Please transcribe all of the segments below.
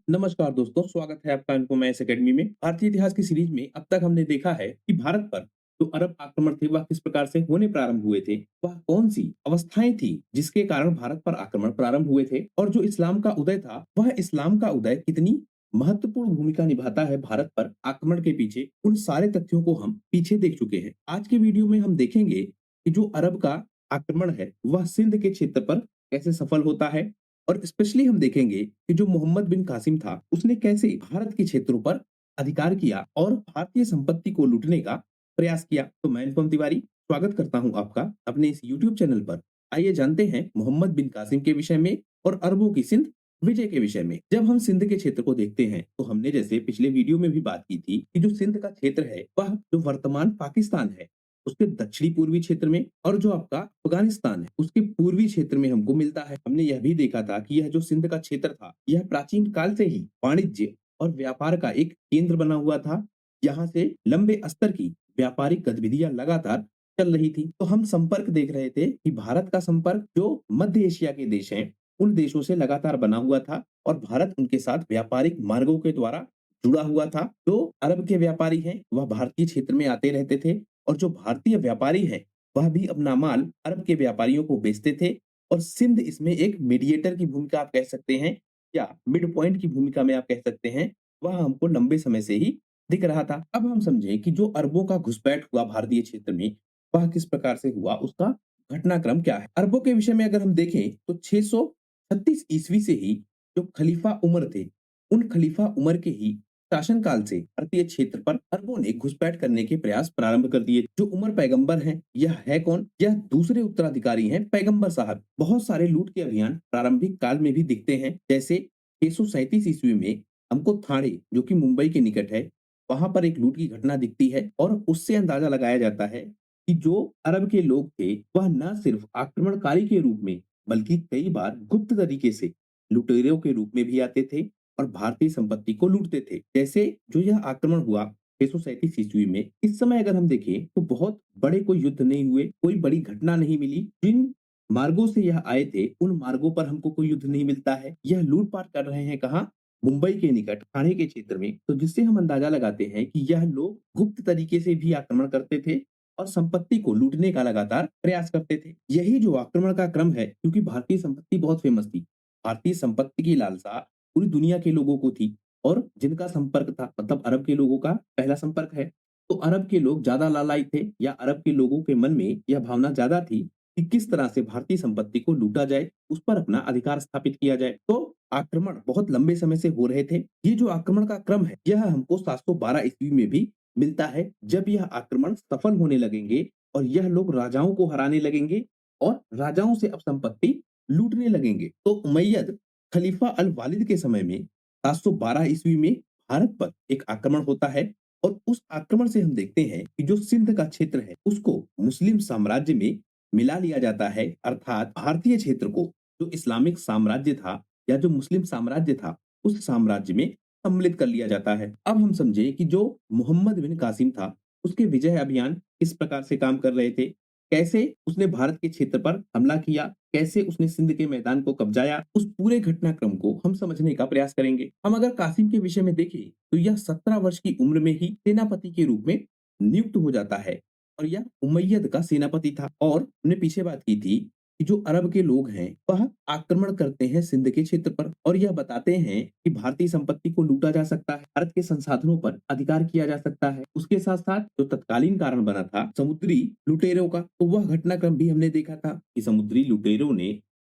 नमस्कार दोस्तों, स्वागत है आपका इन्फो एकेडमी में। भारतीय इतिहास की सीरीज में अब तक हमने देखा है कि भारत पर जो अरब आक्रमण थे वह किस प्रकार से होने प्रारंभ हुए थे, वह कौन सी अवस्थाएं थी जिसके कारण भारत पर आक्रमण प्रारंभ हुए थे, और जो इस्लाम का उदय था वह इस्लाम का उदय कितनी महत्वपूर्ण भूमिका निभाता है भारत पर आक्रमण के पीछे। उन सारे तथ्यों को हम पीछे देख चुके हैं। आज के वीडियो में हम देखेंगे कि जो अरब का आक्रमण है वह सिंध के क्षेत्र पर कैसे सफल होता है, और स्पेशली हम देखेंगे कि जो मोहम्मद बिन कासिम था उसने कैसे भारत के क्षेत्रों पर अधिकार किया और भारतीय संपत्ति को लूटने का प्रयास किया। तो मैं अनुपम तिवारी स्वागत करता हूं आपका अपने इस YouTube चैनल पर। आइए जानते हैं मोहम्मद बिन कासिम के विषय में और अरबों की सिंध विजय के विषय में। जब हम सिंध के क्षेत्र को देखते हैं तो हमने जैसे पिछले वीडियो में भी बात की थी कि जो सिंध का क्षेत्र है वह जो वर्तमान पाकिस्तान है उसके दक्षिणी पूर्वी क्षेत्र में, और जो आपका अफगानिस्तान है उसके पूर्वी क्षेत्र में हमको मिलता है। हमने यह भी देखा था कि यह जो सिंध का क्षेत्र था यह प्राचीन काल से ही वाणिज्य और व्यापार का एक केंद्र बना हुआ था। यहाँ से लंबे स्तर की व्यापारिक गतिविधियां लगातार चल रही थी। तो हम संपर्क देख रहे थे कि भारत का संपर्क जो मध्य एशिया के देश हैं उन देशों से लगातार बना हुआ था, और भारत उनके साथ व्यापारिक मार्गों के द्वारा जुड़ा हुआ था। जो अरब के व्यापारी हैं वह भारतीय क्षेत्र में आते रहते थे, और जो भारतीय व्यापारी है वह भी अपना माल अरब के व्यापारियों को बेचते थे। और सिंध इसमें एक मीडिएटर की भूमिका आप कह सकते हैं, या मिड पॉइंट की भूमिका में आप कह सकते हैं, वह हमको लंबे समय से ही दिख रहा था। अब हम समझें कि जो अरबों का घुसपैठ हुआ भारतीय क्षेत्र में वह किस प्रकार से हुआ, उसका घटनाक्रम क्या है। अरबों के विषय में अगर हम देखें तो 636 ईस्वी से ही जो खलीफा उमर थे उन खलीफा उमर के ही शासनकाल से भारतीय क्षेत्र पर अरबों ने घुसपैठ करने के प्रयास प्रारंभ कर दिए। जो उमर पैगंबर हैं यह है कौन? यह दूसरे उत्तराधिकारी हैं पैगंबर साहब। बहुत सारे लूट के अभियान प्रारंभिक काल में भी दिखते हैं, जैसे 637 ईस्वी में हमको थाने जो कि मुंबई के निकट है वहां पर एक लूट की घटना दिखती है, और उससे अंदाजा लगाया जाता है कि जो अरब के लोग थे वह न सिर्फ आक्रमणकारी के रूप में बल्कि कई बार गुप्त तरीके से लुटेरों के रूप में भी आते थे और भारतीय संपत्ति को लूटते थे। जैसे जो यह आक्रमण हुआ 637 ईस्वी में, इस समय अगर हम देखें तो बहुत बड़े कोई युद्ध नहीं हुए, कोई बड़ी घटना नहीं मिली। जिन मार्गों से यह आए थे उन मार्गों पर हमको कोई युद्ध नहीं मिलता है। यह लूटपाट कर रहे हैं कहाँ? मुंबई के निकट ठाणे के क्षेत्र में। तो जिससे हम अंदाजा लगाते हैं कि यह लोग गुप्त तरीके से भी आक्रमण करते थे और संपत्ति को लूटने का लगातार प्रयास करते थे। यही जो आक्रमण का क्रम है, क्योंकि भारतीय संपत्ति बहुत फेमस थी, भारतीय संपत्ति की लालसा पूरी दुनिया के लोगों को थी, और जिनका संपर्क था मतलब अरब के लोगों का पहला संपर्क है, तो अरब के लोग ज्यादा लालायित थे, या अरब के लोगों के मन में यह भावना ज्यादा थी कि किस तरह से भारतीय संपत्ति को लूटा जाए, उस पर अपना अधिकार स्थापित किया जाए। तो आक्रमण बहुत लंबे समय से हो रहे थे। ये जो आक्रमण का क्रम है यह हमको 712 ईस्वी में भी मिलता है, जब यह आक्रमण सफल होने लगेंगे और यह लोग राजाओं को हराने लगेंगे और राजाओं से अब संपत्ति लूटने लगेंगे। तो उमैयद खलीफा अल वालिद के समय में 712 ईस्वी में भारत पर एक आक्रमण होता है, और उस आक्रमण से हम देखते हैं कि जो सिंध का क्षेत्र है उसको मुस्लिम साम्राज्य में मिला लिया जाता है, अर्थात भारतीय क्षेत्र को जो इस्लामिक साम्राज्य था या जो मुस्लिम साम्राज्य था उस साम्राज्य में सम्मिलित कर लिया जाता है। अब हम समझे कि जो मोहम्मद बिन कासिम था उसके विजय अभियान किस प्रकार से काम कर रहे थे, कैसे उसने भारत के क्षेत्र पर हमला किया, कैसे उसने सिंध के मैदान को कब्जाया, उस पूरे घटनाक्रम को हम समझने का प्रयास करेंगे। हम अगर कासिम के विषय में देखें तो यह 17 वर्ष की उम्र में ही सेनापति के रूप में नियुक्त हो जाता है, और यह उमैयद का सेनापति था। और हमने पीछे बात की थी कि जो अरब के लोग हैं वह आक्रमण करते हैं सिंध के क्षेत्र पर, और यह बताते हैं कि भारतीय संपत्ति को लूटा जा सकता है, भारत के संसाधनों पर अधिकार किया जा सकता है। उसके साथ साथ जो तत्कालीन कारण बना था समुद्री लुटेरों का, तो वह घटनाक्रम भी हमने देखा था कि समुद्री लुटेरों ने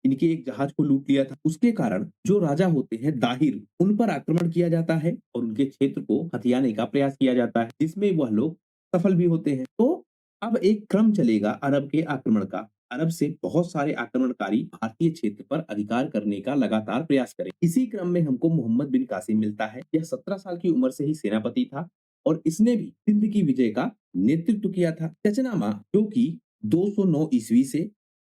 इनके एक जहाज को लूट लिया था। उसके कारण जो राजा होते हैं दाहिर, उन पर आक्रमण किया जाता है और उनके क्षेत्र को हथियाने का प्रयास किया जाता है, जिसमें वह लोग सफल भी होते हैं। तो अब एक क्रम चलेगा अरब के आक्रमण का। अरब से बहुत सारे आक्रमणकारी भारतीय क्षेत्र पर अधिकार करने का लगातार प्रयास करें। इसी क्रम में हमको मोहम्मद बिन कासिम मिलता है। यह 17 साल की उम्र से ही सेनापति था, और इसने भी सिंध की विजय का नेतृत्व किया था। चचनामा जो कि 209 ईस्वी से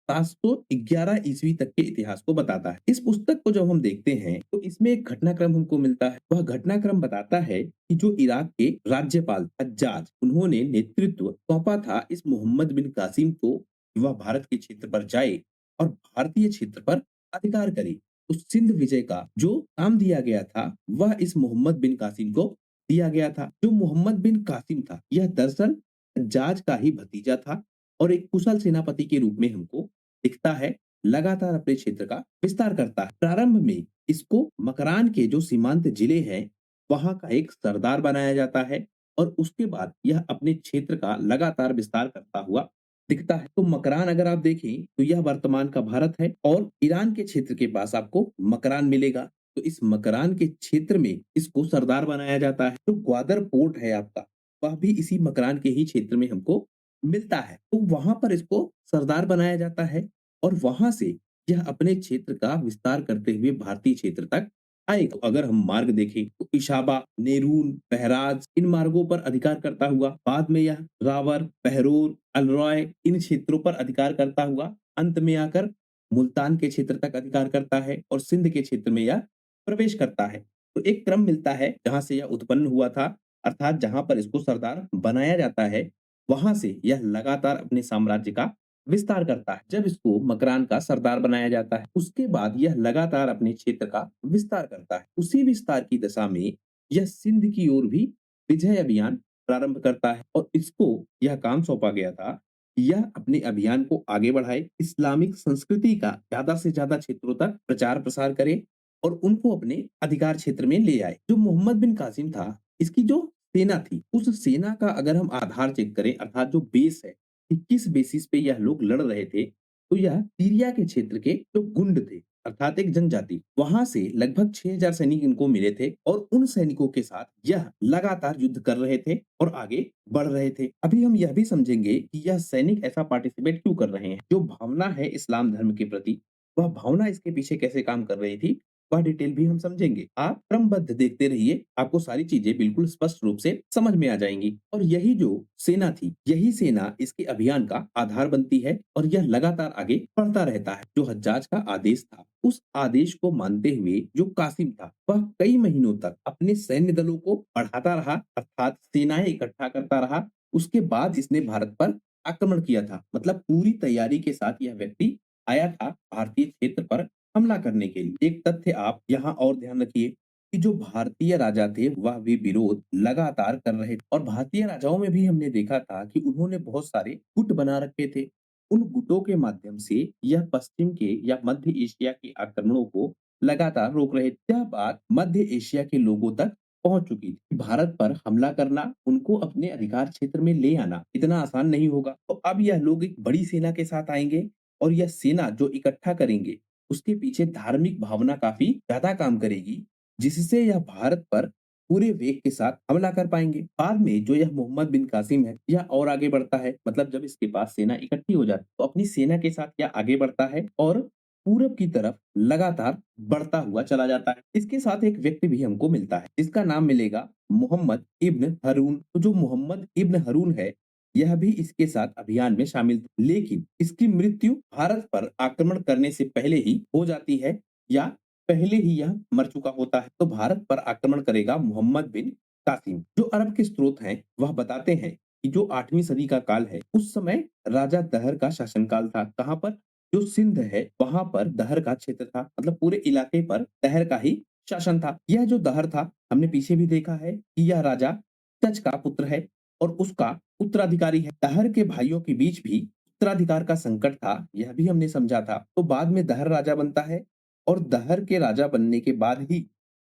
711 ईस्वी तक के इतिहास को बताता है। इस पुस्तक को जब हम देखते हैं तो इसमें एक घटनाक्रम हमको मिलता है। वह घटनाक्रम बताता है कि जो इराक के राज्यपाल हज्जाज, उन्होंने नेतृत्व सौंपा था इस मोहम्मद बिन कासिम को, वह भारत के क्षेत्र पर जाए और भारतीय क्षेत्र पर अधिकार करे। उस सिंध विजय का जो काम दिया गया था वह इस मोहम्मद बिन कासिम को दिया गया था। जो मोहम्मद बिन कासिम था यह दरअसल हज्जाज का ही भतीजा था और एक कुशल सेनापति के रूप में हमको दिखता है। लगातार अपने क्षेत्र का विस्तार करता है। प्रारंभ में इसको मकरान के जो सीमांत जिले हैं वहां का एक सरदार बनाया जाता है और उसके बाद यह अपने क्षेत्र का लगातार विस्तार करता हुआ दिखता है। तो मकरान अगर आप देखें तो यह वर्तमान का भारत है और ईरान के क्षेत्र के पास आपको मकरान मिलेगा। तो इस मकरान के क्षेत्र में इसको सरदार बनाया जाता है। तो ग्वादर पोर्ट है आपका वह भी इसी मकरान के ही क्षेत्र में हमको मिलता है। तो वहां पर इसको सरदार बनाया जाता है और वहां से यह अपने क्षेत्र का विस्तार करते हुए भारतीय क्षेत्र तक आएगा। तो अगर हम मार्ग देखें तो इशाबा, नेरून, बहराज इन मार्गों पर अधिकार करता हुआ बाद में यह रावर, बहरोर, अलरॉय इन क्षेत्रों पर अधिकार करता हुआ अंत में आकर मुल्तान के क्षेत्र तक अधिकार करता है और सिंध के क्षेत्र में यह प्रवेश करता है। तो एक क्रम मिलता है जहां से यह उत्पन्न हुआ था, अर्थात जहां पर इसको सरदार बनाया जाता है वहां से यह लगातार अपने साम्राज्य का विस्तार करता है। जब इसको मकरान का सरदार बनाया जाता है उसके बाद यह लगातार अपने क्षेत्र का विस्तार करता है। उसी विस्तार की दशा में यह सिंध की ओर भी विजय अभियान प्रारंभ करता है और इसको यह काम सौंपा गया था कि यह अपने अभियान को आगे बढ़ाए, इस्लामिक संस्कृति का ज्यादा से ज्यादा क्षेत्रों तक प्रचार प्रसार करे और उनको अपने अधिकार क्षेत्र में ले आए। जो मोहम्मद बिन कासिम था इसकी जो सेना थी उस सेना का अगर हम आधार चेक करें अर्थात जो बेस है कि किस बेसिस पे यह लोग लड़ रहे थे तो यह सीरिया के क्षेत्र के जो गुंड थे अर्थात एक जनजाति वहां से लगभग 6000 सैनिक इनको मिले थे और उन सैनिकों के साथ यह लगातार युद्ध कर रहे थे और आगे बढ़ रहे थे। अभी हम यह भी समझेंगे कि यह सैनिक ऐसा पार्टिसिपेट क्यों कर रहे हैं। जो भावना है इस्लाम धर्म के प्रति वह भावना इसके पीछे कैसे काम कर रही थी वह डिटेल भी हम समझेंगे। आप क्रमबद्ध देखते रहिए, आपको सारी चीजें बिल्कुल स्पष्ट रूप से समझ में आ जाएंगी। और यही जो सेना थी यही सेना इसके अभियान का आधार बनती है और यह लगातार आगे बढ़ता रहता है। जो हज्जाज का आदेश था उस आदेश को मानते हुए जो कासिम था वह कई महीनों तक अपने सैन्य दलों को बढ़ाता रहा अर्थात सेनाएं इकट्ठा करता रहा। उसके बाद इसने भारत पर आक्रमण किया था। मतलब पूरी तैयारी के साथ यह व्यक्ति आया था भारतीय क्षेत्र पर हमला करने के लिए। एक तथ्य आप यहाँ और ध्यान रखिए कि जो भारतीय राजा थे वह भी विरोध लगातार कर रहे थे और भारतीय राजाओं में भी हमने देखा था कि उन्होंने बहुत सारे गुट बना रखे थे। उन गुटों के माध्यम से यह पश्चिम के या मध्य एशिया के आक्रमणों को लगातार रोक रहे थे। यह बात मध्य एशिया के लोगों तक पहुंच चुकी थी। भारत पर हमला करना, उनको अपने अधिकार क्षेत्र में ले आना इतना आसान नहीं होगा। तो अब यह लोग एक बड़ी सेना के साथ आएंगे और यह सेना जो इकट्ठा करेंगे उसके पीछे धार्मिक भावना काफी ज्यादा काम करेगी जिससे यह भारत पर पूरे वेग के साथ हमला कर पाएंगे। बाद में जो यह मोहम्मद बिन कासिम है यह और आगे बढ़ता है। मतलब जब इसके पास सेना इकट्ठी हो जाती तो अपनी सेना के साथ यह आगे बढ़ता है और पूरब की तरफ लगातार बढ़ता हुआ चला जाता है। इसके साथ एक व्यक्ति भी हमको मिलता है जिसका नाम मिलेगा मोहम्मद इब्न हरून। तो जो मोहम्मद इब्न हरून है यह भी इसके साथ अभियान में शामिल था, लेकिन इसकी मृत्यु भारत पर आक्रमण करने से पहले ही हो जाती है या पहले ही यह मर चुका होता है। तो भारत पर आक्रमण करेगा मोहम्मद बिन कासिम। जो अरब के स्रोत हैं वह बताते हैं कि जो 8वीं सदी का काल है उस समय राजा दहर का शासनकाल था। कहाँ पर? जो सिंध है वहां पर दहर का क्षेत्र था। मतलब पूरे इलाके पर दहर का ही शासन था। यह जो दहर था हमने पीछे भी देखा है कि यह राजा तच का पुत्र है और उसका उत्तराधिकारी है। दहर के भाइयों के बीच भी उत्तराधिकार का संकट था, यह भी हमने समझा था। तो बाद में दहर राजा बनता है और दहर के राजा बनने के बाद ही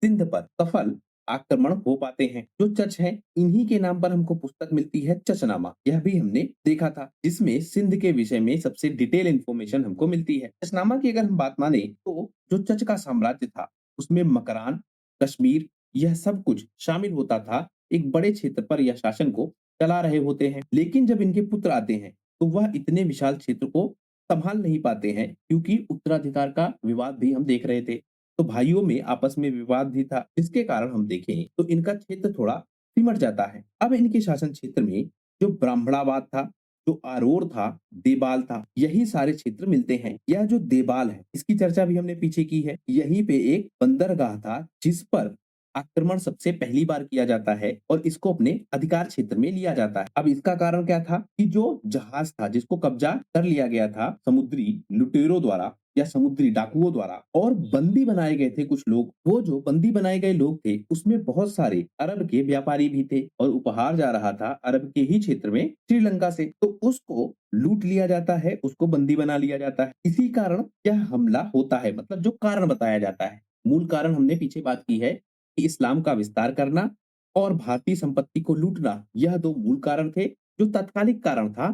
सिंध पर सफल आक्रमण हो पाते हैं। जो चच हैं इन्हीं के नाम पर हमको पुस्तक मिलती है चचनामा। यह भी हमने देखा था जिसमें सिंध के विषय में सबसे डिटेल इंफॉर्मेशन हमको मिलती है। चचनामा की अगर हम बात माने तो जो चच का साम्राज्य था उसमें मकरान, कश्मीर यह सब कुछ शामिल होता था। एक बड़े क्षेत्र पर यह शासन को चला रहे होते हैं। लेकिन जब इनके पुत्र आते हैं तो वह इतने विशाल क्षेत्र को संभाल नहीं पाते हैं क्योंकि उत्तराधिकार का विवाद भी हम देख रहे थे। तो भाइयों में आपस में विवाद भी था जिसके कारण हम देखें तो इनका क्षेत्र थोड़ा सिमट जाता है। अब इनके शासन क्षेत्र में जो ब्राह्मणाबाद था, जो आरोर था, देबाल था, यही सारे क्षेत्र मिलते हैं। यह जो देबाल है इसकी चर्चा भी हमने पीछे की है। यहीं पे एक बंदरगाह था जिस पर आक्रमण सबसे पहली बार किया जाता है और इसको अपने अधिकार क्षेत्र में लिया जाता है। अब इसका कारण क्या था कि जो जहाज था जिसको कब्जा कर लिया गया था समुद्री लुटेरों द्वारा, या समुद्री डाकुओं द्वारा और बंदी बनाए गए थे कुछ लोग। वो जो बंदी बनाए गए लोग थे उसमें बहुत सारे अरब के व्यापारी भी थे और उपहार जा रहा था अरब के ही क्षेत्र में श्रीलंका से, तो उसको लूट लिया जाता है, उसको बंदी बना लिया जाता है। इसी कारण यह हमला होता है, मतलब जो कारण बताया जाता है। मूल कारण हमने पीछे बात की है कि इस्लाम का विस्तार करना और भारतीय संपत्ति को लूटना, यह दो मूल कारण थे। जो तात्कालिक कारण था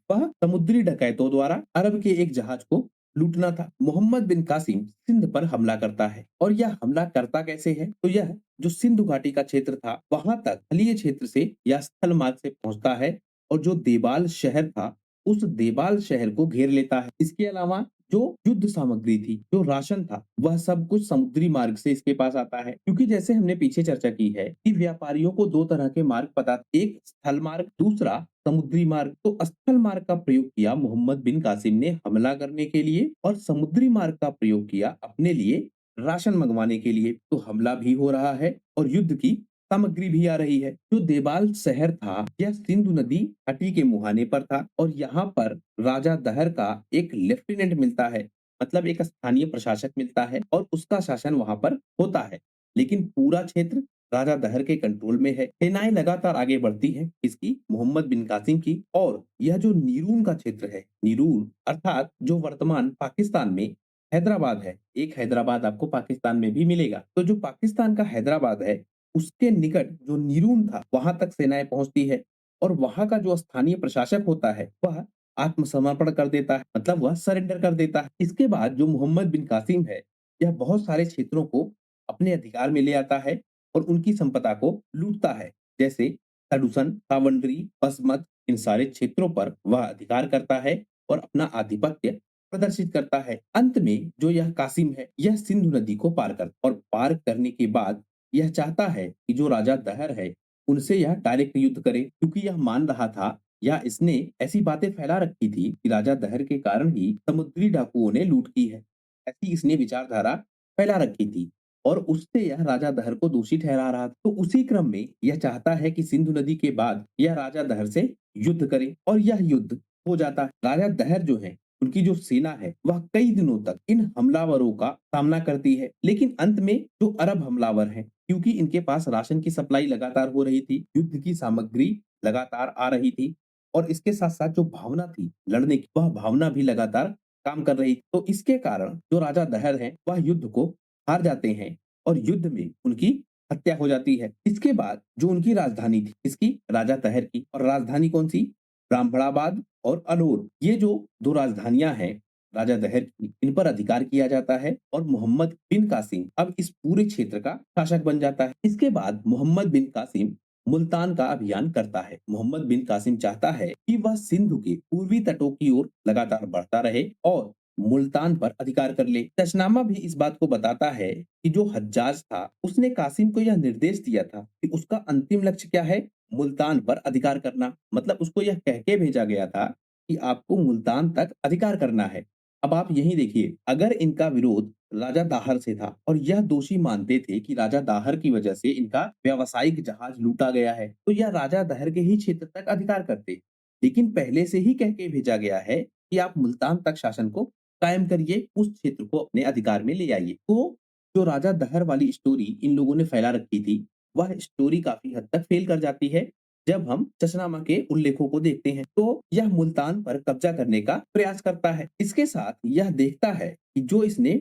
वह समुद्री डकैतों द्वारा अरब के एक जहाज को लूटना था। मोहम्मद बिन कासिम सिंध पर हमला करता है और यह हमला करता कैसे है, तो यह जो सिंधु घाटी का क्षेत्र था वहां तक स्थलीय क्षेत्र से या स्थल मार्ग से पहुंचता है और जो देवाल शहर था उस देवाल शहर को घेर लेता है। इसके अलावा जो युद्ध सामग्री थी, जो राशन था, वह सब कुछ समुद्री मार्ग से इसके पास आता है। क्योंकि जैसे हमने पीछे चर्चा की है कि व्यापारियों को दो तरह के मार्ग पता, एक स्थल मार्ग, दूसरा समुद्री मार्ग। तो स्थल मार्ग का प्रयोग किया मोहम्मद बिन कासिम ने हमला करने के लिए और समुद्री मार्ग का प्रयोग किया अपने लिए राशन मंगवाने के लिए। तो हमला भी हो रहा है और युद्ध की सामग्री भी आ रही है। जो देवाल शहर था यह सिंधु नदी घाटी के मुहाने पर था और यहाँ पर राजा दहर का एक लेफ्टिनेंट मिलता है, मतलब एक स्थानीय प्रशासक मिलता है और उसका शासन वहां पर होता है। लेकिन पूरा क्षेत्र राजा दहर के कंट्रोल में है। सेनाएं लगातार आगे बढ़ती हैं, इसकी मोहम्मद बिन कासिम की। और यह जो नीरून का क्षेत्र है, नीरून अर्थात जो वर्तमान पाकिस्तान में हैदराबाद है, एक हैदराबाद आपको पाकिस्तान में भी मिलेगा, तो जो पाकिस्तान का हैदराबाद है उसके निकट जो नीरून था वहां तक सेनाएं पहुंचती है और वहां का जो स्थानीय प्रशासक होता है वह आत्मसमर्पण कर देता है, मतलब वह सरेंडर कर देता है। इसके बाद जो मोहम्मद बिन कासिम है यह बहुत सारे क्षेत्रों को अपने अधिकार में ले आता है और उनकी संपदा को लूटता है। जैसे तडुसन, सावंडरी, बसमत, इन सारे क्षेत्रों पर वह अधिकार करता है और अपना आधिपत्य प्रदर्शित करता है। अंत में जो यह कासिम है यह सिंधु नदी को पार कर और पार करने के बाद यह चाहता है कि जो राजा दहर है उनसे यह डायरेक्ट युद्ध करे, क्योंकि यह मान रहा था या इसने ऐसी बातें फैला रखी थी कि राजा दहर के कारण ही समुद्री डाकुओं ने लूट की है। ऐसी इसने विचारधारा फैला रखी थी और उससे यह राजा दहर को दोषी ठहरा रहा था। तो उसी क्रम में यह चाहता है कि सिंधु नदी के बाद यह राजा दहर से युद्ध करे और यह युद्ध हो जाता है। राजा दहर जो है उनकी जो सेना है वह कई दिनों तक इन हमलावरों का सामना करती है, लेकिन अंत में जो अरब हमलावर हैं, क्योंकि इनके पास राशन की सप्लाई लगातार हो रही थी, युद्ध की सामग्री लगातार आ रही थी और इसके साथ साथ जो भावना थी लड़ने की वह भावना भी लगातार काम कर रही थी। तो इसके कारण जो राजा दहर हैं वह युद्ध को हार जाते हैं और युद्ध में उनकी हत्या हो जाती है। इसके बाद जो उनकी राजधानी थी, इसकी राजा दहर की, और राजधानी कौन सी, ब्राह्मणाबाद और अलौर, ये जो दो राजधानियां हैं राजा दहर की, इन पर अधिकार किया जाता है और मोहम्मद बिन कासिम अब इस पूरे क्षेत्र का शासक बन जाता है। इसके बाद मोहम्मद बिन कासिम मुल्तान का अभियान करता है। मोहम्मद बिन कासिम चाहता है कि वह सिंधु के पूर्वी तटों की ओर लगातार बढ़ता रहे और मुल्तान पर अधिकार कर ले। तशनामा भी इस बात को बताता है कि जो हज्जाज था उसने कासिम को यह निर्देश दिया था कि उसका अंतिम लक्ष्य क्या है, मुल्तान पर अधिकार करना। मतलब उसको यह कह के भेजा गया था कि आपको मुल्तान तक अधिकार करना है। अब आप यही देखिए, अगर इनका विरोध राजा दाहर से था और यह दोषी मानते थे कि राजा दाहर की वजह से इनका व्यावसायिक जहाज लूटा गया है, तो यह राजा दाहर के ही क्षेत्र तक अधिकार करते। लेकिन पहले से ही कह के भेजा गया है कि आप मुल्तान तक शासन को कायम करिए, उस क्षेत्र को अपने अधिकार में ले आइए। तो जो राजा दहर वाली स्टोरी इन लोगों ने फैला रखी थी वह स्टोरी काफी हद तक फेल कर जाती है। जब हम चशनामा के उल्लेखों को देखते हैं तो यह मुल्तान पर कब्जा करने का प्रयास करता है। इसके साथ यह देखता है कि जो इसने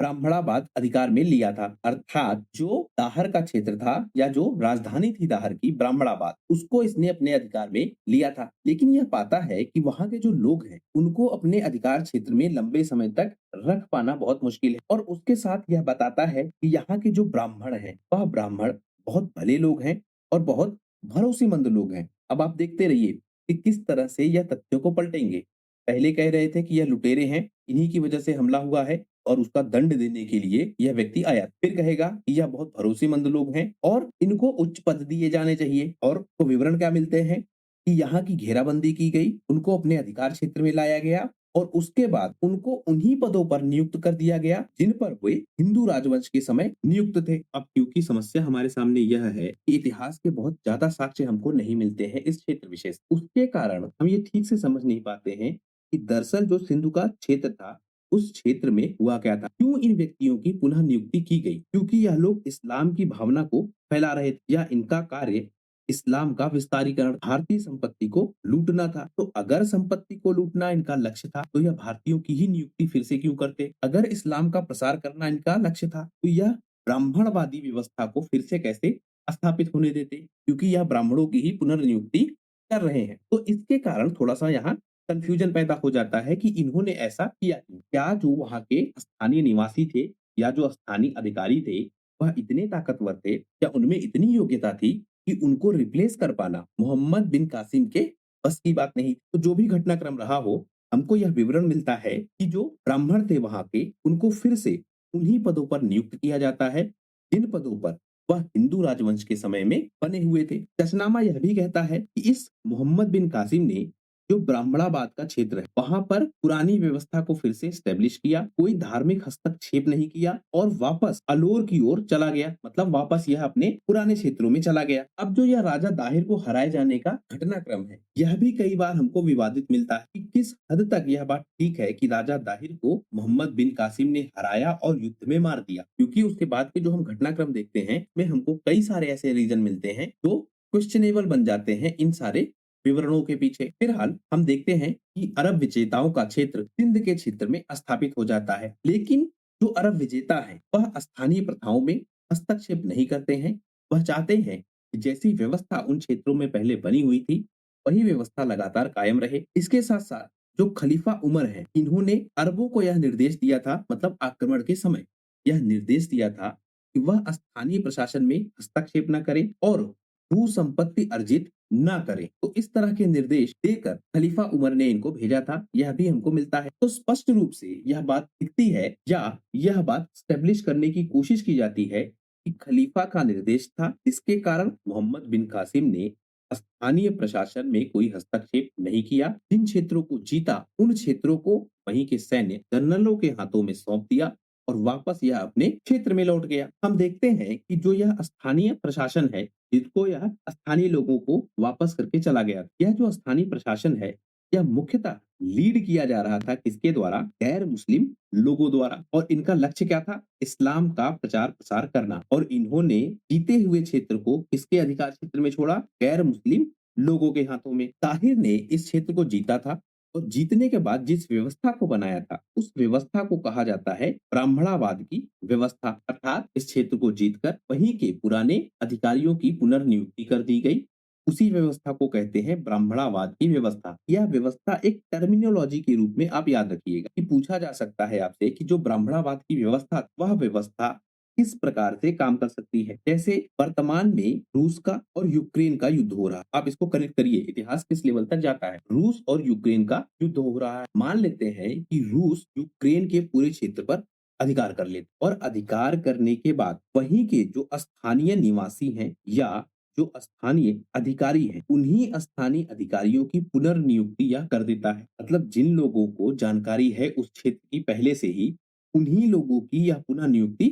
ब्राह्मणाबाद अधिकार में लिया था, अर्थात जो दाहर का क्षेत्र था या जो राजधानी थी दाहर की ब्राह्मणाबाद, उसको इसने अपने अधिकार में लिया था। लेकिन यह पाता है कि वहां के जो लोग हैं उनको अपने अधिकार क्षेत्र में लंबे समय तक रख पाना बहुत मुश्किल है और उसके साथ यह बताता है कि यहाँ के जो ब्राह्मण हैं वह ब्राह्मण बहुत भले लोग हैं और बहुत भरोसेमंद लोग हैं। अब आप देखते रहिए कि किस तरह से यह तथ्यों को पलटेंगे। पहले कह रहे थे कि यह लुटेरे हैं, इन्हीं की वजह से हमला हुआ है और उसका दंड देने के लिए यह व्यक्ति आया। फिर कहेगा कि यह बहुत भरोसेमंद लोग हैं और इनको उच्च पद दिए जाने चाहिए। और तो विवरण क्या मिलते हैं कि यहाँ की घेराबंदी की गई, उनको अपने अधिकार क्षेत्र में लाया गया और उसके बाद उनको उन्हीं पदों पर नियुक्त कर दिया गया जिन पर वे हिंदू राजवंश के समय नियुक्त थे। अब क्योंकि समस्या हमारे सामने यह है कि इतिहास के बहुत ज्यादा साक्ष्य हमको नहीं मिलते हैं इस क्षेत्र विशेष, उसके कारण हम ये ठीक से समझ नहीं पाते हैं कि दरअसल जो सिंधु का क्षेत्र था उस क्षेत्र में हुआ क्या था, क्यों इन व्यक्तियों की पुनः नियुक्ति की गई, क्योंकि यह लोग इस्लाम की भावना को फैला रहे थे या इनका कार्य इस्लाम का विस्तारीकरण, भारतीय संपत्ति को लूटना था। तो अगर संपत्ति को लूटना इनका लक्ष्य था तो यह भारतीयों की ही नियुक्ति फिर से क्यों करते? अगर इस्लाम का प्रसार करना इनका लक्ष्य था तो यह ब्राह्मणवादी व्यवस्था को फिर से कैसे स्थापित होने देते, क्योंकि यह ब्राह्मणों की ही पुनर्नियुक्ति कर रहे हैं। तो इसके कारण थोड़ा-सा यहाँ कन्फ्यूजन पैदा हो जाता है कि इन्होंने ऐसा किया क्यों? क्या जो वहाँ के स्थानीय निवासी थे या जो स्थानीय अधिकारी थे, वह इतने ताकतवर थे? क्या उनमें इतनी योग्यता थी कि उनको रिप्लेस कर पाना मोहम्मद बिन कासिम के बस की बात नहीं? तो जो भी घटनाक्रम रहा हो, हमको यह विवरण मिलता है कि जो ब्राह्मण थे वहाँ के, उनको फिर से उन्हीं पदों पर नियुक्त किया जाता है, जिन पदों पर वह हिंदू राजवंश के समय में बने हुए थे। कचनामा यह भी कहता है कि इस मोहम्मद बिन कासिम ने जो ब्राह्मणाबाद का क्षेत्र है, वहां पर पुरानी व्यवस्था को फिर से स्टेब्लिश किया, कोई धार्मिक हस्तक्षेप नहीं किया और वापस अलोर की ओर चला गया, मतलब वापस यह अपने पुराने क्षेत्रों में चला गया। अब जो यह राजा दाहिर को हराए जाने का घटनाक्रम है, यह भी कई बार हमको विवादित मिलता है कि किस हद तक यह बात ठीक है कि राजा दाहिर को मोहम्मद बिन कासिम ने हराया और युद्ध में मार दिया, क्योंकि उसके बाद के जो हम घटनाक्रम देखते हैं में हमको कई सारे ऐसे रीजन मिलते हैं जो क्वेश्चनेबल बन जाते हैं इन सारे विवरणों के पीछे। फिलहाल हम देखते हैं कि अरब विजेताओं का क्षेत्र सिंध के क्षेत्र में स्थापित हो जाता है, लेकिन जो अरब विजेता है वह स्थानीय प्रथाओं में हस्तक्षेप नहीं करते हैं। वह चाहते हैं कि जैसी व्यवस्था उन क्षेत्रों में पहले बनी हुई थी वही व्यवस्था लगातार कायम रहे। इसके साथ साथ जो खलीफा उमर है, इन्होंने अरबों को यह निर्देश दिया था, मतलब आक्रमण के समय यह निर्देश दिया था कि वह स्थानीय प्रशासन में हस्तक्षेप न करें और भू संपत्ति अर्जित ना करें। तो इस तरह के निर्देश देकर खलीफा उमर ने इनको भेजा था, यह भी हमको मिलता है। तो स्पष्ट रूप से यह बात दिखती है या यह बात स्टेब्लिश करने की कोशिश की जाती है कि खलीफा का निर्देश था, इसके कारण मोहम्मद बिन कासिम ने स्थानीय प्रशासन में कोई हस्तक्षेप नहीं किया। जिन क्षेत्रों को जीता उन क्षेत्रों को वहीं के सैन्य जनरलों के हाथों में सौंप दिया और वापस यह अपने क्षेत्र में लौट गया। हम देखते हैं कि जो यह स्थानीय प्रशासन है, जिसको यह स्थानीय लोगों को वापस करके चला गया, यह जो स्थानीय प्रशासन है यह मुख्यतः लीड किया जा रहा था किसके द्वारा? गैर मुस्लिम लोगों द्वारा। और इनका लक्ष्य क्या था? इस्लाम का प्रचार प्रसार करना। और इन्होंने जीते हुए क्षेत्र को किसके अधिकार क्षेत्र में छोड़ा? गैर मुस्लिम लोगों के हाथों में। ताहिर ने इस क्षेत्र को जीता था और जीतने के बाद जिस व्यवस्था को बनाया था उस व्यवस्था को कहा जाता है ब्राह्मणावाद की व्यवस्था, अर्थात इस क्षेत्र को जीतकर वहीं के पुराने अधिकारियों की पुनर्नियुक्ति कर दी गई। उसी व्यवस्था को कहते हैं ब्राह्मणावाद की व्यवस्था। यह व्यवस्था एक टर्मिनोलॉजी के रूप में आप याद रखिएगा कि पूछा जा सकता है आपसे कि जो ब्राह्मणावाद की व्यवस्था, वह व्यवस्था किस प्रकार से काम कर सकती है। जैसे वर्तमान में रूस का और यूक्रेन का युद्ध हो रहा है, आप इसको कनेक्ट करिए, इतिहास किस लेवल तक जाता है। रूस और यूक्रेन का युद्ध हो रहा है। मान लेते हैं कि रूस यूक्रेन के पूरे क्षेत्र पर अधिकार कर लेते और अधिकार करने के बाद वहीं के जो स्थानीय निवासी हैं या जो स्थानीय अधिकारी हैं, उन्हीं स्थानीय अधिकारियों की पुनर्नियुक्ति यह कर देता है। मतलब जिन लोगों को जानकारी है उस क्षेत्र की पहले से ही, उन्हीं लोगों की यह पुनः नियुक्ति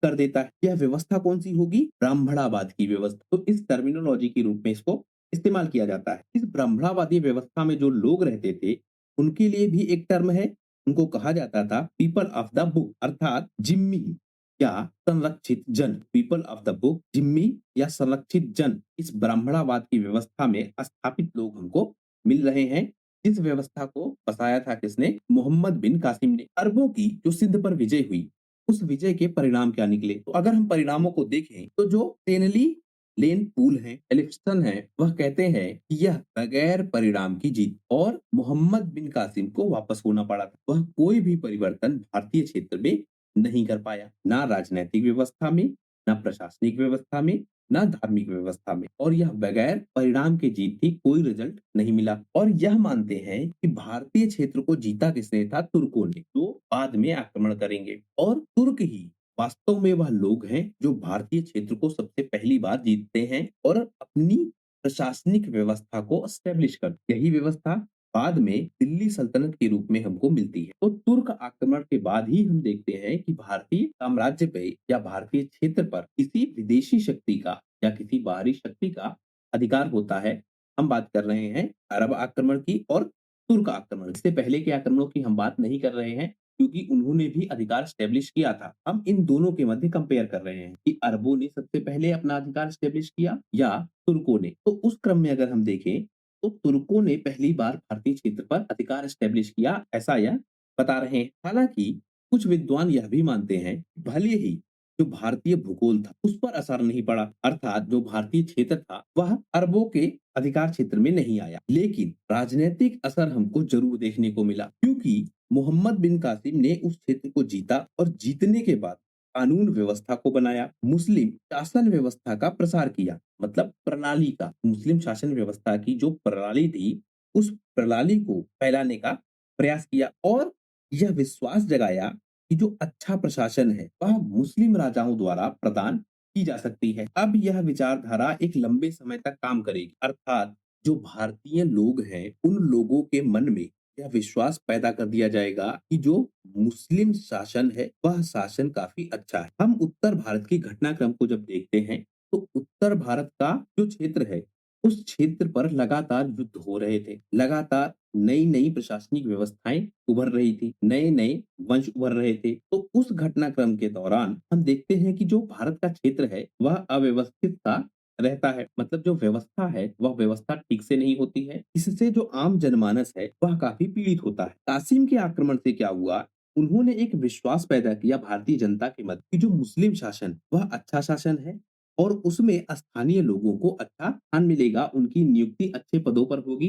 कर देता है। यह व्यवस्था कौन सी होगी? ब्राह्मणावाद की व्यवस्था। तो इस टर्मिनोलॉजी के रूप में इसको इस्तेमाल किया जाता है। इस ब्राह्मणावादी व्यवस्था में जो लोग रहते थे उनके लिए भी एक टर्म है, उनको कहा जाता था पीपल ऑफ द बुक, अर्थात जिम्मी या संरक्षित जन। People of the book, Jimmy या संरक्षित जन, इस ब्राह्मणावाद की व्यवस्था में स्थापित लोग हमको मिल रहे हैं। इस व्यवस्था को बसाया था किसने? मोहम्मद बिन कासिम ने। अरबों की जो सिंध पर विजय हुई, उस विजय के परिणाम क्या निकले? तो अगर हम परिणामों को देखें तो जो टेनली लेन पूल है, एलिफ्सन है, वह कहते हैं कि यह बगैर परिणाम की जीत और मोहम्मद बिन कासिम को वापस होना पड़ा था। वह कोई भी परिवर्तन भारतीय क्षेत्र में नहीं कर पाया, ना राजनीतिक व्यवस्था में, ना प्रशासनिक व्यवस्था में, ना धार्मिक व्यवस्था में। और यह बगैर परिणाम की जीत थी, कोई रिजल्ट नहीं मिला। और यह मानते हैं कि भारतीय क्षेत्र को जीता किसने था? तुर्कों ने, जो बाद में आक्रमण करेंगे। और तुर्क ही वास्तव में वह लोग हैं जो भारतीय क्षेत्र को सबसे पहली बार जीतते हैं और अपनी प्रशासनिक व्यवस्था को स्टेब्लिश करते। यही व्यवस्था बाद में दिल्ली सल्तनत के रूप में हमको मिलती है। तो तुर्क आक्रमण के बाद ही हम देखते हैं कि भारतीय साम्राज्य पे या भारतीय क्षेत्र पर किसी विदेशी शक्ति का या किसी बाहरी शक्ति का अधिकार होता है। हम बात कर रहे हैं अरब आक्रमण की और तुर्क आक्रमण। इससे पहले के आक्रमणों की हम बात नहीं कर रहे हैं। क्योंकि उन्होंने भी अधिकार स्टैब्लिश किया था। हम इन दोनों के मध्य कंपेयर कर रहे हैं कि अरबों ने सबसे पहले अपना अधिकार स्टैब्लिश किया या तुर्कों ने। तो उस क्रम में अगर हम देखें तो तुर्कों ने पहली बार भारतीय क्षेत्र पर अधिकार स्टैब्लिश किया, ऐसा यह बता रहे हैं। हालांकि कुछ विद्वान यह भी मानते हैं भले ही जो भारतीय भूगोल था उस पर असर नहीं पड़ा, अर्थात जो भारतीय क्षेत्र था वह अरबों के अधिकार क्षेत्र में नहीं आया, लेकिन राजनीतिक असर हमको जरूर देखने को मिला, क्योंकि मोहम्मद बिन कासिम ने उस क्षेत्र को जीता और जीतने के बाद कानून व्यवस्था को बनाया, मुस्लिम शासन व्यवस्था का प्रसार किया, मतलब प्रणाली का, मुस्लिम शासन व्यवस्था की जो प्रणाली थी उस प्रणाली को फैलाने का प्रयास किया और यह विश्वास जगाया कि जो अच्छा प्रशासन है वह मुस्लिम राजाओं द्वारा प्रदान की जा सकती है। अब यह विचारधारा एक लंबे समय तक काम करेगी, अर्थात जो भारतीय लोग हैं उन लोगों के मन में यह विश्वास पैदा कर दिया जाएगा कि जो मुस्लिम शासन है वह शासन काफी अच्छा है। हम उत्तर भारत की घटनाक्रम को जब देखते हैं तो उत्तर भारत का जो क्षेत्र है उस क्षेत्र पर लगातार युद्ध हो रहे थे, लगातार नई नई प्रशासनिक व्यवस्थाएं उभर रही थी, नए नए वंश उभर रहे थे। तो उस घटनाक्रम के दौरान हम देखते हैं कि जो भारत का क्षेत्र है वह अव्यवस्थित सा रहता है, मतलब जो व्यवस्था है वह व्यवस्था ठीक से नहीं होती है। इससे जो आम जनमानस है वह काफी पीड़ित होता है। कासिम के आक्रमण से क्या हुआ, उन्होंने एक विश्वास पैदा किया भारतीय जनता के मध्य कि जो मुस्लिम शासन वह अच्छा शासन है और उसमें स्थानीय लोगों को अच्छा स्थान मिलेगा, उनकी नियुक्ति अच्छे पदों पर होगी,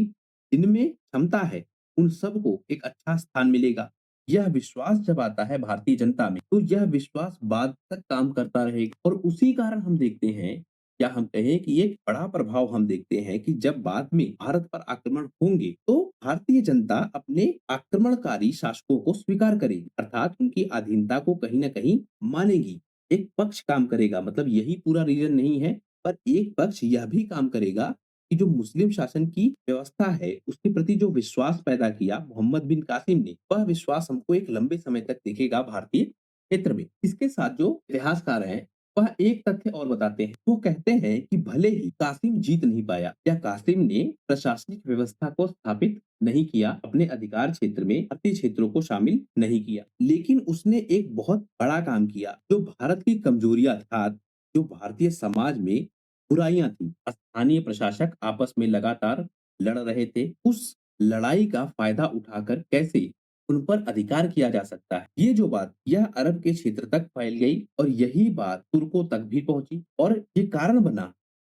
जिनमें क्षमता है उन सबको एक अच्छा स्थान मिलेगा। यह विश्वास जब आता है भारतीय जनता में तो यह विश्वास बाद तक काम करता रहेगा और उसी कारण हम देखते हैं, या हम कहें कि एक बड़ा प्रभाव हम देखते हैं कि जब बाद में भारत पर आक्रमण होंगे तो भारतीय जनता अपने आक्रमणकारी शासकों को स्वीकार करेगी, अर्थात उनकी अधीनता को कहीं ना कहीं मानेगी। एक पक्ष काम करेगा, मतलब यही पूरा रीजन नहीं है, पर एक पक्ष यह भी काम करेगा कि जो मुस्लिम शासन की व्यवस्था है उसके प्रति जो विश्वास पैदा किया मोहम्मद बिन कासिम ने, वह विश्वास हमको एक लंबे समय तक दिखेगा भारतीय क्षेत्र में। इसके साथ जो इतिहासकार हैं वह एक तथ्य और बताते हैं, वो कहते हैं कि भले ही कासिम जीत नहीं पाया या कासिम ने प्रशासनिक व्यवस्था को स्थापित नहीं किया, अपने अधिकार क्षेत्र में भारतीय क्षेत्रों को शामिल नहीं किया, लेकिन उसने एक बहुत बड़ा काम किया। जो भारत की कमजोरियां था, जो भारतीय समाज में बुराइयां थी, स्थानीय प्रशासक आपस में लगातार लड़ रहे थे, उस लड़ाई का फायदा उठाकर कैसे उन पर अधिकार किया जा सकता है, ये जो बात यह अरब के क्षेत्र तक फैल गई और यही बात तुर्कों तक भी पहुंची और ये कारण बना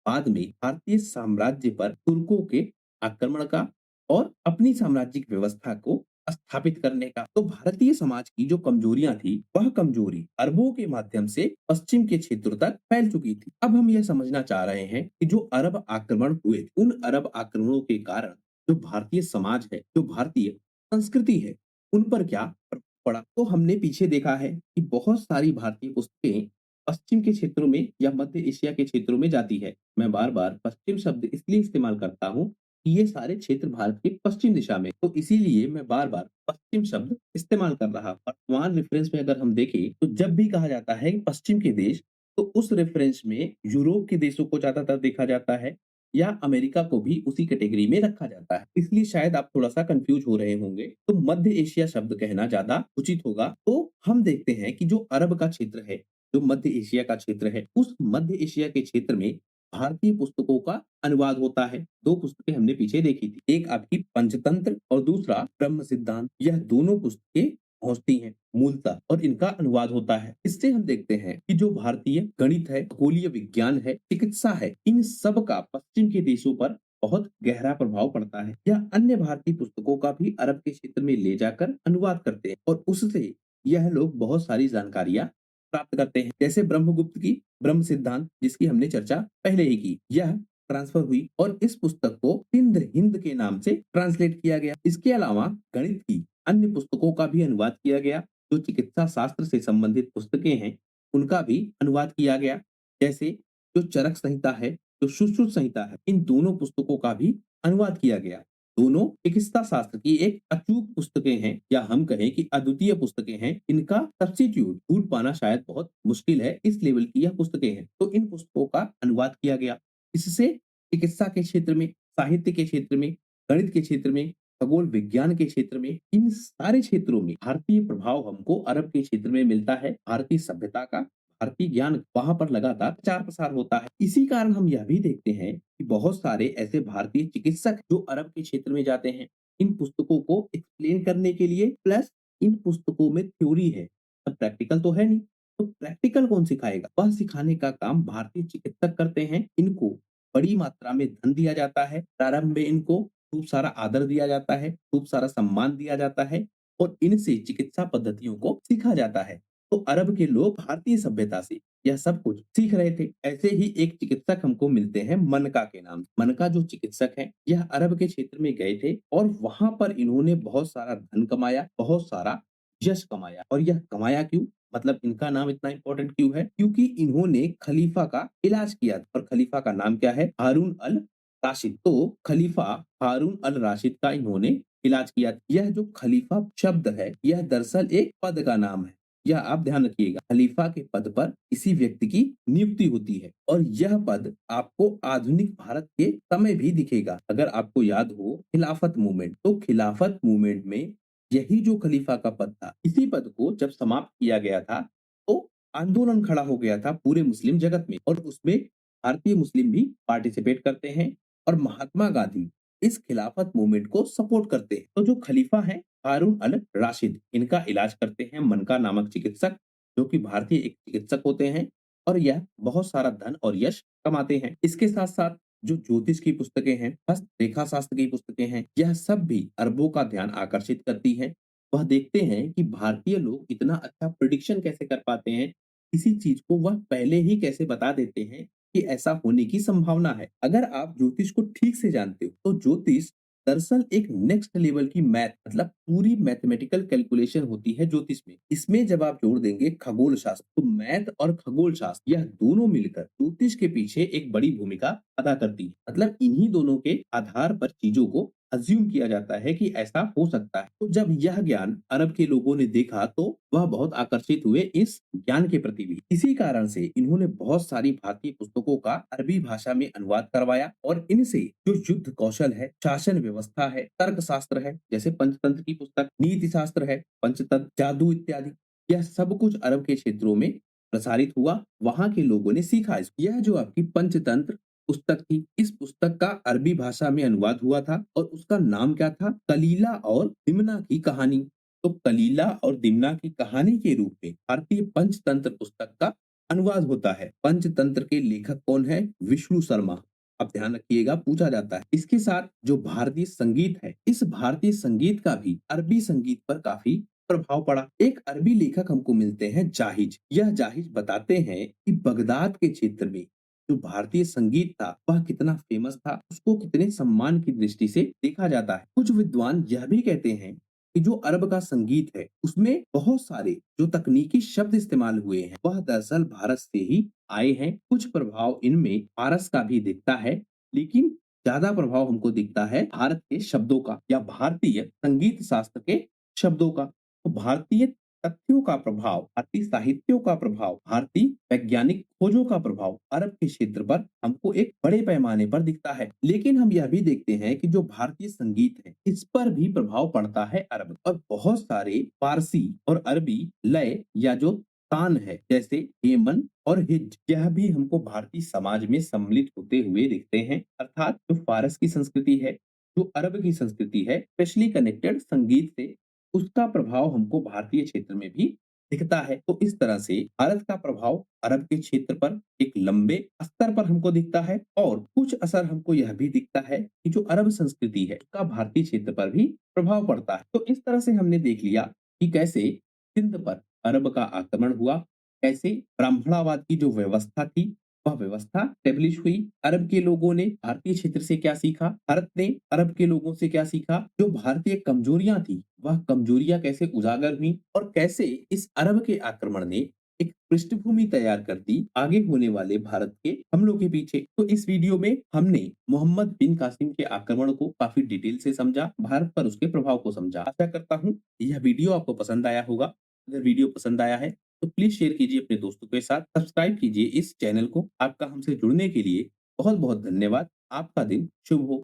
बाद में भारतीय साम्राज्य पर तुर्कों के आक्रमण का और अपनी साम्राज्यिक व्यवस्था को स्थापित करने का। तो भारतीय समाज की जो कमजोरियां थी वह कमजोरी अरबों के माध्यम से पश्चिम के क्षेत्रों तक फैल चुकी थी। अब हम यह समझना चाह रहे हैं कि जो अरब आक्रमण हुए, उन अरब आक्रमणों के कारण जो भारतीय समाज है, जो भारतीय संस्कृति है, उन पर क्या प्रभाव पड़ा। तो हमने पीछे देखा है कि बहुत सारी भारतीय पुस्तकें पश्चिम के क्षेत्रों में या मध्य एशिया के क्षेत्रों में जाती है। मैं बार बार पश्चिम शब्द इसलिए इस्तेमाल करता हूँ कि ये सारे क्षेत्र भारत के पश्चिम दिशा में, तो इसीलिए मैं बार बार पश्चिम शब्द इस्तेमाल कर रहा। वर्तमान रेफरेंस में अगर हम देखें तो जब भी कहा जाता है पश्चिम के देश, तो उस रेफरेंस में यूरोप के देशों को ज्यादातर देखा जाता है या अमेरिका को भी उसी कैटेगरी में रखा जाता है। इसलिए शायद आप थोड़ा सा कंफ्यूज हो रहे होंगे, तो मध्य एशिया शब्द कहना ज्यादा उचित होगा। तो हम देखते हैं कि जो अरब का क्षेत्र है, जो मध्य एशिया का क्षेत्र है, उस मध्य एशिया के क्षेत्र में भारतीय पुस्तकों का अनुवाद होता है। दो पुस्तकें हमने पीछे देखी थी, एक आपकी पंचतंत्र और दूसरा ब्रह्म सिद्धांत। यह दोनों पुस्तकें पहुंचती हैं मूलतः और इनका अनुवाद होता है। इससे हम देखते हैं कि जो भारतीय गणित है, खगोलीय विज्ञान है, चिकित्सा है, इन सब का पश्चिम के देशों पर बहुत गहरा प्रभाव पड़ता है। यह अन्य भारतीय पुस्तकों का भी अरब के क्षेत्र में ले जाकर अनुवाद करते हैं और उससे यह लोग बहुत सारी जानकारियां प्राप्त करते हैं। जैसे ब्रह्मगुप्त की ब्रह्म सिद्धांत, जिसकी हमने चर्चा पहले ही की, यह ट्रांसफर हुई और इस पुस्तक को सिंध हिंद के नाम से ट्रांसलेट किया गया। इसके अलावा गणित की अन्य पुस्तकों का भी अनुवाद किया गया। जो चिकित्सा शास्त्र से संबंधित पुस्तकें हैं उनका भी अनुवाद किया गया, जैसे जो चरक संहिता है, जो सुश्रुत संहिता है, इन दोनों पुस्तकों का भी अनुवाद किया गया। दोनों चिकित्सा शास्त्र की एक अचूक पुस्तकें हैं या हम कहें कि अद्वितीय पुस्तकें हैं। इनका सब्स्टिट्यूट ढूंढ पाना शायद बहुत मुश्किल है, इस लेवल की यह पुस्तकें हैं। तो इन पुस्तकों का अनुवाद किया गया। इससे चिकित्सा के क्षेत्र में, साहित्य के क्षेत्र में, गणित के क्षेत्र में खगोल विज्ञान के क्षेत्र में, इन सारे क्षेत्रों में भारतीय प्रभाव हमको अरब के क्षेत्र में मिलता है। भारतीय सभ्यता का, भारतीय ज्ञान वहां पर लगातार प्रचार प्रसार होता है। इसी कारण हम यह भी देखते हैं कि बहुत सारे ऐसे भारतीय चिकित्सक जो अरब के क्षेत्र में जाते हैं इन पुस्तकों को एक्सप्लेन करने के लिए, प्लस इन पुस्तकों में थ्योरी है, अब प्रैक्टिकल तो है नहीं, तो प्रैक्टिकल कौन सिखाएगा? वह सिखाने का काम भारतीय चिकित्सक करते हैं। इनको बड़ी मात्रा में धन दिया जाता है, प्रारंभ में इनको खूब सारा आदर दिया जाता है, खूब सारा सम्मान दिया जाता है और इनसे चिकित्सा पद्धतियों को सीखा जाता है। तो अरब के लोग भारतीय सभ्यता से यह सब कुछ सीख रहे थे। ऐसे ही एक चिकित्सक हमको मिलते हैं मनका के नाम से। मनका जो चिकित्सक हैं, यह अरब के क्षेत्र में गए थे और वहां पर इन्होंने बहुत सारा धन कमाया, बहुत सारा यश कमाया। और यह कमाया क्यों? मतलब इनका नाम इतना इंपॉर्टेंट क्यों है? क्योंकि इन्होंने खलीफा का इलाज किया और खलीफा का नाम क्या है? हारून अल राशिद। तो खलीफा हारून अल राशिद का इन्होंने इलाज किया। यह जो खलीफा शब्द है, यह दरअसल एक पद का नाम है। यह आप ध्यान रखिएगा, खलीफा के पद पर किसी व्यक्ति की नियुक्ति होती है और यह पद आपको आधुनिक भारत के समय भी दिखेगा। अगर आपको याद हो खिलाफत मूवमेंट, तो खिलाफत मूवमेंट में यही जो खलीफा का पद था, इसी पद को जब समाप्त किया गया था तो आंदोलन खड़ा हो गया था पूरे मुस्लिम जगत में और उसमें भारतीय मुस्लिम भी पार्टिसिपेट करते हैं और महात्मा गांधी इस खिलाफत मूवमेंट को सपोर्ट करते हैं। तो जो खलीफा है हारून अल राशिद, इनका इलाज करते हैं मनका नामक चिकित्सक, जो कि भारतीय एक चिकित्सक होते हैं और यह बहुत सारा धन और यश कमाते हैं। इसके साथ साथ जो ज्योतिष की पुस्तकें हैं, हस्त रेखा शास्त्र की पुस्तकें हैं, यह सब भी अरबों का ध्यान आकर्षित करती हैं। वह देखते हैं कि भारतीय लोग इतना अच्छा प्रिडिक्शन कैसे कर पाते हैं, किसी चीज को वह पहले ही कैसे बता देते हैं कि ऐसा होने की संभावना है। अगर आप ज्योतिष को ठीक से जानते हो तो ज्योतिष दरअसल एक नेक्स्ट लेवल की मैथ, मतलब पूरी मैथमेटिकल कैलकुलेशन होती है ज्योतिष में। इसमें जब आप जोड़ देंगे खगोल शास्त्र, तो मैथ और खगोल शास्त्र यह दोनों मिलकर ज्योतिष के पीछे एक बड़ी भूमिका अदा करती है। मतलब इन्हीं दोनों के आधार पर चीजों को अज्यूम किया जाता है कि ऐसा हो सकता है। तो जब यह ज्ञान अरब के लोगों ने देखा तो वह बहुत आकर्षित हुए इस ज्ञान के प्रति भी। इसी कारण से इन्होंने बहुत सारी भारतीय पुस्तकों का अरबी भाषा में अनुवाद करवाया और इनसे जो युद्ध कौशल है, शासन व्यवस्था है, तर्क शास्त्र है, जैसे पंचतंत्र की पुस्तक, नीति शास्त्र है, पंचतंत्र, जादू इत्यादि, यह सब कुछ अरब के क्षेत्रों में प्रसारित हुआ। वहां के लोगों ने सीखा इसको। यह जो आपकी पंचतंत्र पुस्तक थी, इस पुस्तक का अरबी भाषा में अनुवाद हुआ था और उसका नाम क्या था? कलीला और दिमना की कहानी। तो कलीला और दिमना की कहानी के रूप में भारतीय पंचतंत्र पुस्तक का अनुवाद होता है। पंचतंत्र के लेखक कौन है? विष्णु शर्मा। अब ध्यान रखिएगा, पूछा जाता है। इसके साथ जो भारतीय संगीत है, इस भारतीय संगीत का भी अरबी संगीत पर काफी प्रभाव पड़ा। एक अरबी लेखक हमको मिलते हैं जाहिज। यह जाहिज बताते हैं कि बगदाद के क्षेत्र में जो भारतीय संगीत था वह कितना फेमस था, उसको कितने सम्मान की दृष्टि से देखा जाता है। कुछ विद्वान यह भी कहते हैं कि जो अरब का संगीत है उसमें बहुत सारे जो तकनीकी शब्द इस्तेमाल हुए हैं वह दरअसल भारत से ही आए हैं। कुछ प्रभाव इनमें पारस का भी दिखता है, लेकिन ज्यादा प्रभाव हमको दिखता है भारत के शब्दों का या भारतीय संगीत शास्त्र के शब्दों का। तो भारतीय तथ्यों का प्रभाव, भारतीय साहित्यों का प्रभाव, भारतीय वैज्ञानिक खोजों का प्रभाव अरब के क्षेत्र पर हमको एक बड़े पैमाने पर दिखता है। लेकिन हम यह भी देखते हैं कि जो भारतीय संगीत है इस पर भी प्रभाव पड़ता है अरब, और बहुत सारे फारसी और अरबी लय या जो तान है, जैसे हेमन और हिज, यह भी हमको भारतीय समाज में सम्मिलित होते हुए दिखते हैं। अर्थात जो फारस की संस्कृति है, जो अरब की संस्कृति है, स्पेशली कनेक्टेड संगीत से, उसका प्रभाव हमको भारतीय क्षेत्र में भी दिखता है। तो इस तरह से भारत का प्रभाव अरब के क्षेत्र पर एक लंबे स्तर पर हमको दिखता है और कुछ असर हमको यह भी दिखता है कि जो अरब संस्कृति है उसका भारतीय क्षेत्र पर भी प्रभाव पड़ता है। तो इस तरह से हमने देख लिया कि कैसे सिंध पर अरब का आक्रमण हुआ, कैसे ब्राह्मणवाद की जो व्यवस्था थी वह व्यवस्था स्टेब्लिश हुई। अरब के लोगों ने भारतीय क्षेत्र से क्या सीखा, भारत ने अरब के लोगों से क्या सीखा, जो भारतीय कमजोरियां थी वह कमजोरियां कैसे उजागर हुई और कैसे इस अरब के आक्रमण ने एक पृष्ठभूमि तैयार कर दी आगे होने वाले भारत के हमलों के पीछे। तो इस वीडियो में हमने मोहम्मद बिन कासिम के आक्रमण को काफी डिटेल से समझा, भारत पर उसके प्रभाव को समझा। आशा करता हूँ यह वीडियो आपको पसंद आया होगा। अगर वीडियो पसंद आया है तो प्लीज शेयर कीजिए अपने दोस्तों के साथ, सब्सक्राइब कीजिए इस चैनल को। आपका हमसे जुड़ने के लिए बहुत बहुत धन्यवाद। आपका दिन शुभ हो।